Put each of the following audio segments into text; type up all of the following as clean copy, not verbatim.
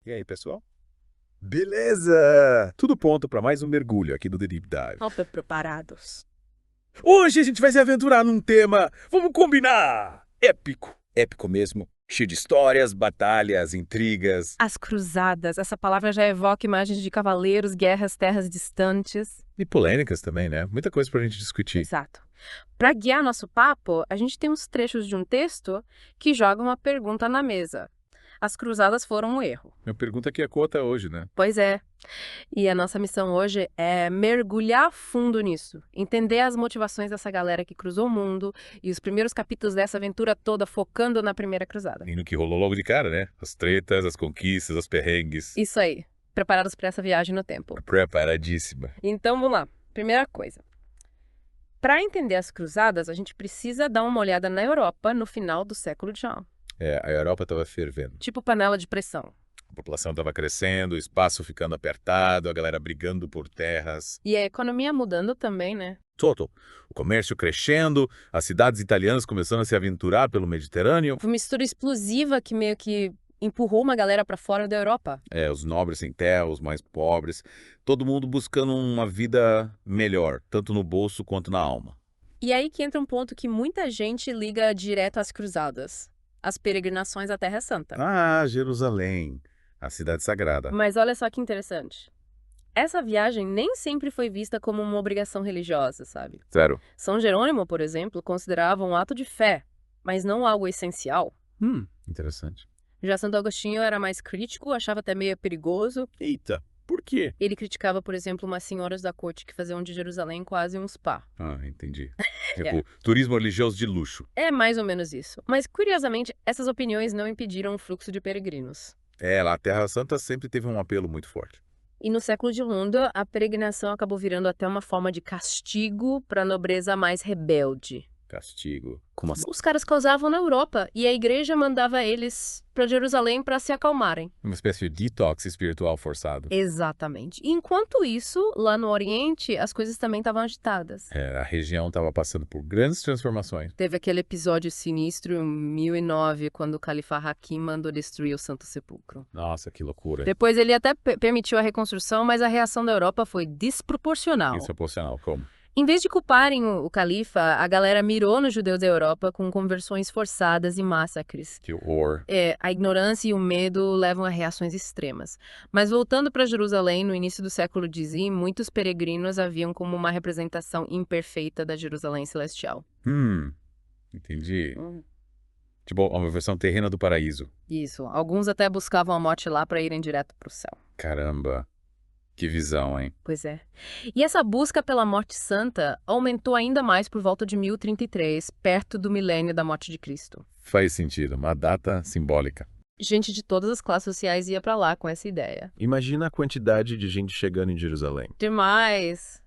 E aí, pessoal? Beleza! Tudo pronto para mais um mergulho aqui do The Deep Dive. Opa, preparados. Hoje a gente vai se aventurar num tema, vamos combinar, épico. Épico mesmo. Cheio de histórias, batalhas, intrigas. As cruzadas, essa palavra já evoca imagens de cavaleiros, guerras, terras distantes. E polêmicas também, né? Muita coisa pra gente discutir. Exato. Para guiar nosso papo, a gente tem uns trechos de um texto que joga uma pergunta na mesa. As cruzadas foram um erro. Minha pergunta aqui é cota hoje, né? Pois é. E a nossa missão hoje é mergulhar a fundo nisso, entender as motivações dessa galera que cruzou o mundo e os primeiros capítulos dessa aventura toda focando na primeira cruzada. E no que rolou logo de cara, né? As tretas, as conquistas, os perrengues. Isso aí. Preparados para essa viagem no tempo. Preparadíssima. Então, vamos lá. Primeira coisa. Para entender as cruzadas, a gente precisa dar uma olhada na Europa no final do século XIX. É, a Europa estava fervendo. Tipo panela de pressão. A população estava crescendo, o espaço ficando apertado, a galera brigando por terras. E a economia mudando também, né? Total. O comércio crescendo, as cidades italianas começando a se aventurar pelo Mediterrâneo. Foi uma mistura explosiva que meio que empurrou uma galera para fora da Europa. É, os nobres sem terra, os mais pobres, todo mundo buscando uma vida melhor, tanto no bolso quanto na alma. E aí que entra um ponto que muita gente liga direto às cruzadas. As peregrinações à Terra Santa. Ah, Jerusalém, a cidade sagrada. Mas olha só que interessante. Essa viagem nem sempre foi vista como uma obrigação religiosa, sabe? Sério. São Jerônimo, por exemplo, considerava um ato de fé, mas não algo essencial. Interessante. Já Santo Agostinho era mais crítico, achava até meio perigoso. Eita, por quê? Ele criticava, por exemplo, umas senhoras da corte que faziam de Jerusalém quase um spa. Ah, entendi. Tipo, turismo religioso de luxo. É mais ou menos isso. Mas, curiosamente, essas opiniões não impediram o fluxo de peregrinos. É, lá a Terra Santa sempre teve um apelo muito forte. E no século de Lunda, a peregrinação acabou virando até uma forma de castigo para a nobreza mais rebelde. Castigo. Como assim? Os caras causavam na Europa e a igreja mandava eles para Jerusalém para se acalmarem. Uma espécie de detox espiritual forçado. Exatamente. Enquanto isso, lá no Oriente, as coisas também estavam agitadas. É, a região estava passando por grandes transformações. Teve aquele episódio sinistro em 1009, quando o califa Hakim mandou destruir o Santo Sepulcro. Nossa, que loucura. Depois ele até permitiu a reconstrução, mas a reação da Europa foi desproporcional. Isso é proporcional, como? Em vez de culparem o califa, a galera mirou nos judeus da Europa com conversões forçadas e massacres. Que horror. A ignorância e o medo levam a reações extremas. Mas voltando para Jerusalém, no início do século X, muitos peregrinos haviam como uma representação imperfeita da Jerusalém celestial. Entendi. Tipo, uma versão terrena do paraíso. Isso. Alguns até buscavam a morte lá para irem direto para o céu. Caramba. Que visão, hein? Pois é. E essa busca pela morte santa aumentou ainda mais por volta de 1033, perto do milênio da morte de Cristo. Faz sentido, uma data simbólica. Gente de todas as classes sociais ia para lá com essa ideia. Imagina a quantidade de gente chegando em Jerusalém. Demais!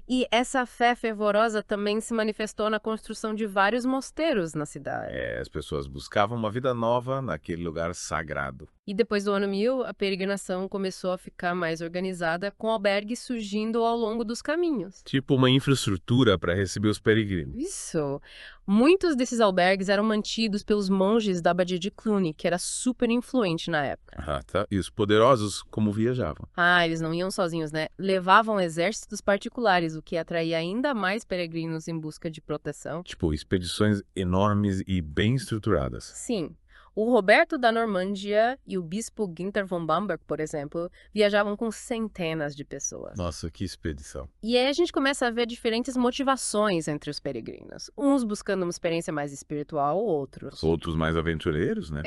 E essa fé fervorosa também se manifestou na construção de vários mosteiros na cidade. É, as pessoas buscavam uma vida nova naquele lugar sagrado. E depois do ano 1000, a peregrinação começou a ficar mais organizada, com albergues surgindo ao longo dos caminhos. Tipo uma infraestrutura para receber os peregrinos. Isso! Muitos desses albergues eram mantidos pelos monges da abadia de Cluny, que era super influente na época. Ah, tá. E os poderosos, como viajavam? Ah, eles não iam sozinhos, né? Levavam exércitos particulares, o que atraía ainda mais peregrinos em busca de proteção. Tipo, expedições enormes e bem estruturadas. Sim. O Roberto da Normandia e o bispo Günther von Bamberg, por exemplo, viajavam com centenas de pessoas. Nossa, que expedição. E aí a gente começa a ver diferentes motivações entre os peregrinos. Uns buscando uma experiência mais espiritual, outros. Outros mais aventureiros, né?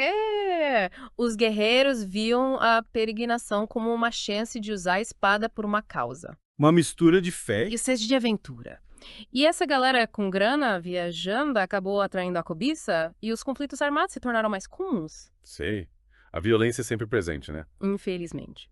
Os guerreiros viam a peregrinação como uma chance de usar a espada por uma causa. Uma mistura de fé E sede de aventura. E essa galera com grana viajando acabou atraindo a cobiça e os conflitos armados se tornaram mais comuns, Sei. A violência é sempre presente, né? infelizmente.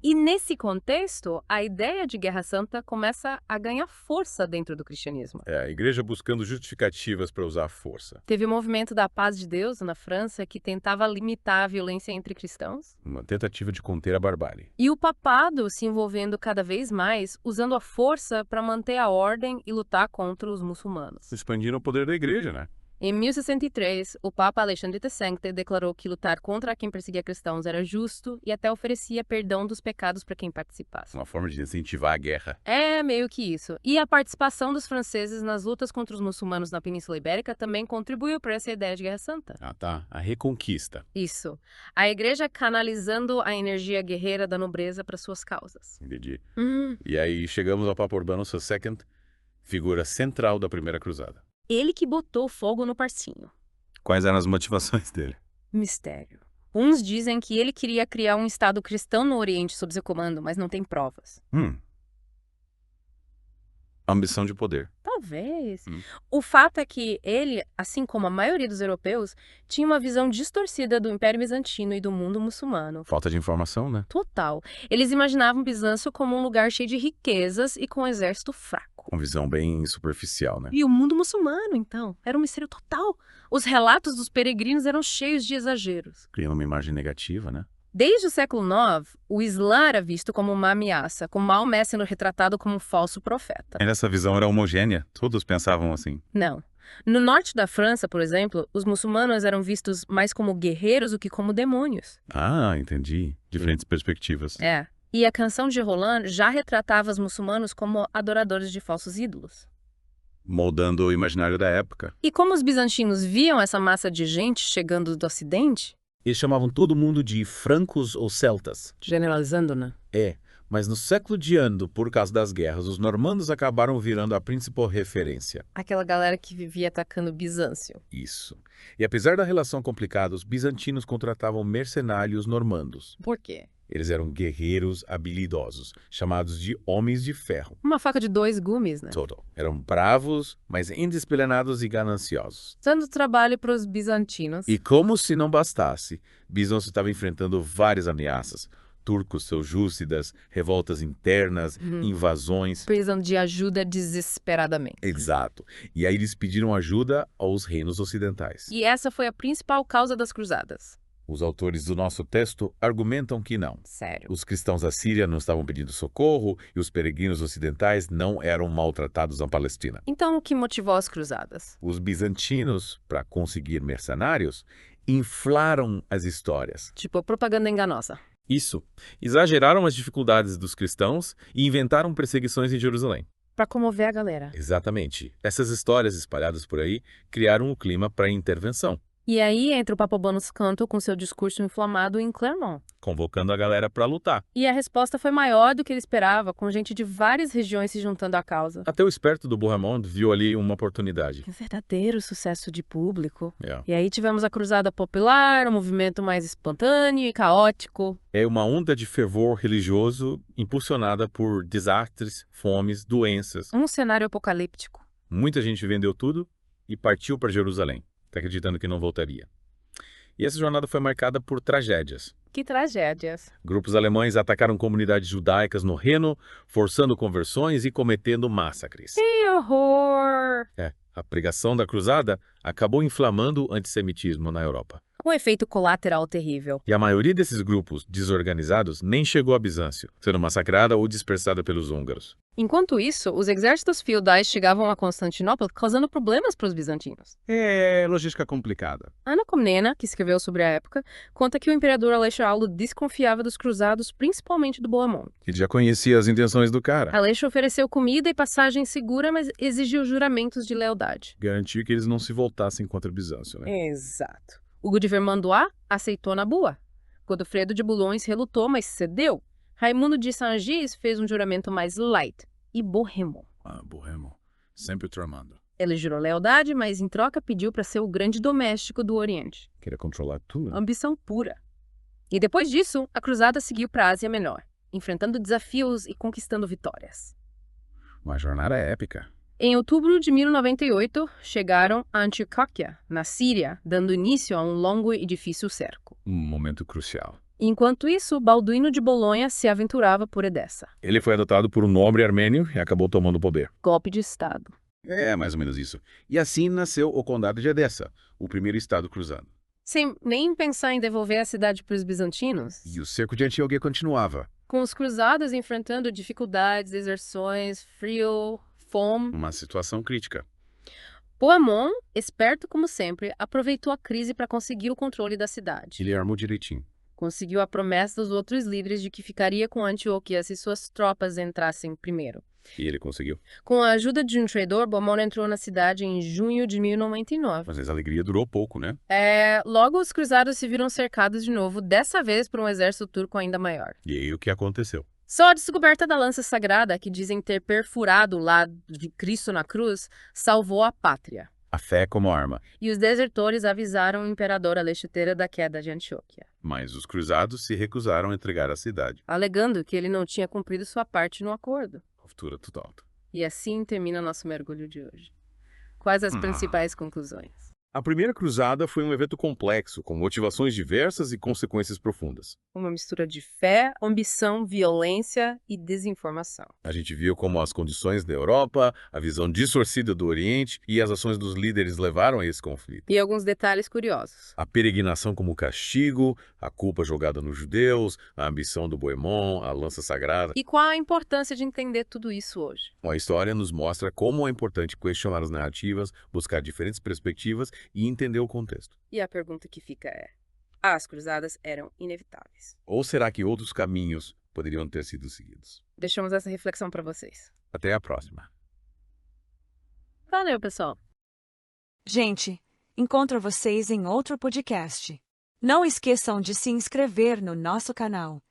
E nesse contexto, a ideia de Guerra Santa começa a ganhar força dentro do cristianismo. É, a igreja buscando justificativas para usar a força. Teve o movimento da Paz de Deus na França que tentava limitar a violência entre cristãos. Uma tentativa de conter a barbárie. E o papado se envolvendo cada vez mais, usando a força para manter a ordem e lutar contra os muçulmanos. Expandindo o poder da igreja, né? Em 1063, o Papa Alexandre III declarou que lutar contra quem perseguia cristãos era justo e até oferecia perdão dos pecados para quem participasse. Uma forma de incentivar a guerra. É meio que isso. E a participação dos franceses nas lutas contra os muçulmanos na Península Ibérica também contribuiu para essa ideia de Guerra Santa. Ah, tá. A reconquista. Isso. A igreja canalizando a energia guerreira da nobreza para suas causas. Entendi. E aí chegamos ao Papa Urbano II, figura central da Primeira Cruzada. Ele que botou fogo no parcinho. Quais eram as motivações dele? Mistério. Uns dizem que ele queria criar um Estado cristão no Oriente sob seu comando, mas não tem provas. Ambição de poder. Talvez. O fato é que ele, assim como a maioria dos europeus, tinha uma visão distorcida do Império Bizantino e do mundo muçulmano. Falta de informação, né? Total. Eles imaginavam Bizâncio como um lugar cheio de riquezas e com um exército fraco. Com visão bem superficial, né? E o mundo muçulmano, então, era um mistério total. Os relatos dos peregrinos eram cheios de exageros. Criando uma imagem negativa, né? Desde o século IX, o Islã era visto como uma ameaça, com Maomé sendo retratado como um falso profeta. Essa visão era homogênea. Todos pensavam assim. Não. No norte da França, por exemplo, os muçulmanos eram vistos mais como guerreiros do que como demônios. Ah, entendi. Diferentes perspectivas. É. E a canção de Roland já retratava os muçulmanos como adoradores de falsos ídolos. Moldando o imaginário da época. E como os bizantinos viam essa massa de gente chegando do Ocidente? Eles chamavam todo mundo de francos ou celtas. Generalizando, né? Mas no século de ano, por causa das guerras, os normandos acabaram virando a principal referência. Aquela galera que vivia atacando Bizâncio. Isso. E apesar da relação complicada, os bizantinos contratavam mercenários normandos. Por quê? Eles eram guerreiros habilidosos, chamados de homens de ferro. Uma faca de dois gumes, né? Total. Eram bravos, mas indisciplinados e gananciosos. Dando trabalho para os bizantinos. E como se não bastasse, Bizâncio estava enfrentando várias ameaças. Turcos seljúcidas, revoltas internas, invasões. Precisando de ajuda desesperadamente. Exato. E aí eles pediram ajuda aos reinos ocidentais. E essa foi a principal causa das cruzadas. Os autores do nosso texto argumentam que não. Sério. Os cristãos da Síria não estavam pedindo socorro e os peregrinos ocidentais não eram maltratados na Palestina. Então, o que motivou as cruzadas? Os bizantinos, para conseguir mercenários, inflaram as histórias. Tipo, propaganda enganosa. Isso. Exageraram as dificuldades dos cristãos e inventaram perseguições em Jerusalém. Para comover a galera. Exatamente. Essas histórias espalhadas por aí criaram o clima para intervenção, E aí entra o Papa Urbano II com seu discurso inflamado em Clermont. convocando a galera para lutar. E a resposta foi maior do que ele esperava, com gente de várias regiões se juntando à causa. Até o esperto do Bohemond viu ali uma oportunidade. Um verdadeiro sucesso de público. É. E aí tivemos a Cruzada Popular, um movimento mais espontâneo e caótico. É uma onda de fervor religioso impulsionada por desastres, fomes, doenças. Um cenário apocalíptico. Muita gente vendeu tudo e partiu para Jerusalém, acreditando que não voltaria. E essa jornada foi marcada por tragédias. Que tragédias. Grupos alemães atacaram comunidades judaicas no Reno, forçando conversões e cometendo massacres. Que horror! A pregação da cruzada acabou inflamando o antissemitismo na Europa. Um efeito colateral terrível. E a maioria desses grupos desorganizados nem chegou a Bizâncio, sendo massacrada ou dispersada pelos húngaros. Enquanto isso, os exércitos feudais chegavam a Constantinopla causando problemas para os bizantinos. É logística complicada. Ana Comnena, que escreveu sobre a época, conta que o imperador Aleixo Aulo desconfiava dos cruzados, principalmente do Bohemond. Ele já conhecia as intenções do cara. Aleixo ofereceu comida e passagem segura, mas exigiu juramentos de lealdade. Garantir que eles não se voltassem contra Bizâncio, né? Exato. Hugo de Vermandois aceitou na boa. Godofredo de Bulhões relutou, mas cedeu. Raimundo de Saint-Gilles fez um juramento mais light. E Bohemond. Bohemond. Sempre tramando. Ele jurou lealdade, mas em troca pediu para ser o grande doméstico do Oriente. Queria controlar tudo. Ambição pura. E depois disso, a cruzada seguiu para a Ásia Menor, enfrentando desafios e conquistando vitórias. Uma jornada épica. Em outubro de 1098, chegaram a Antioquia, na Síria, dando início a um longo e difícil cerco. Um momento crucial. Enquanto isso, Balduíno de Bolonha se aventurava por Edessa. Ele foi adotado por um nobre armênio e acabou tomando o poder. Golpe de Estado. É, mais ou menos isso. E assim nasceu o Condado de Edessa, o primeiro estado cruzado. Sem nem pensar em devolver a cidade para os bizantinos. E o cerco de Antioquia continuava. Com os cruzados enfrentando dificuldades, deserções, frio, fome. Uma situação crítica. Bohemond, esperto como sempre, aproveitou a crise para conseguir o controle da cidade. Ele armou direitinho. Conseguiu a promessa dos outros líderes de que ficaria com Antioquia se suas tropas entrassem primeiro. E ele conseguiu. Com a ajuda de um traidor, Bohemond entrou na cidade em junho de 1099. Mas essa alegria durou pouco, né? Logo os cruzados se viram cercados de novo, dessa vez por um exército turco ainda maior. E aí o que aconteceu? Só a descoberta da lança sagrada, que dizem ter perfurado o lado de Cristo na cruz, salvou a pátria. A fé como arma. E os desertores avisaram o imperador Alexandre da queda de Antioquia, Mas os cruzados se recusaram a entregar a cidade. alegando que ele não tinha cumprido sua parte no acordo. Ruptura total. E assim termina nosso mergulho de hoje. Quais as principais conclusões? A primeira cruzada foi um evento complexo, com motivações diversas e consequências profundas. Uma mistura de fé, ambição, violência e desinformação. A gente viu como as condições da Europa, a visão distorcida do Oriente e as ações dos líderes levaram a esse conflito. E alguns detalhes curiosos. A peregrinação como castigo, a culpa jogada nos judeus, a ambição do Bohemond, a lança sagrada. E qual a importância de entender tudo isso hoje? A história nos mostra como é importante questionar as narrativas, buscar diferentes perspectivas e entender o contexto. E a pergunta que fica é: as cruzadas eram inevitáveis? Ou será que outros caminhos poderiam ter sido seguidos? Deixamos essa reflexão para vocês. Até a próxima. Valeu, pessoal! Gente, encontro vocês em outro podcast. Não esqueçam de se inscrever no nosso canal.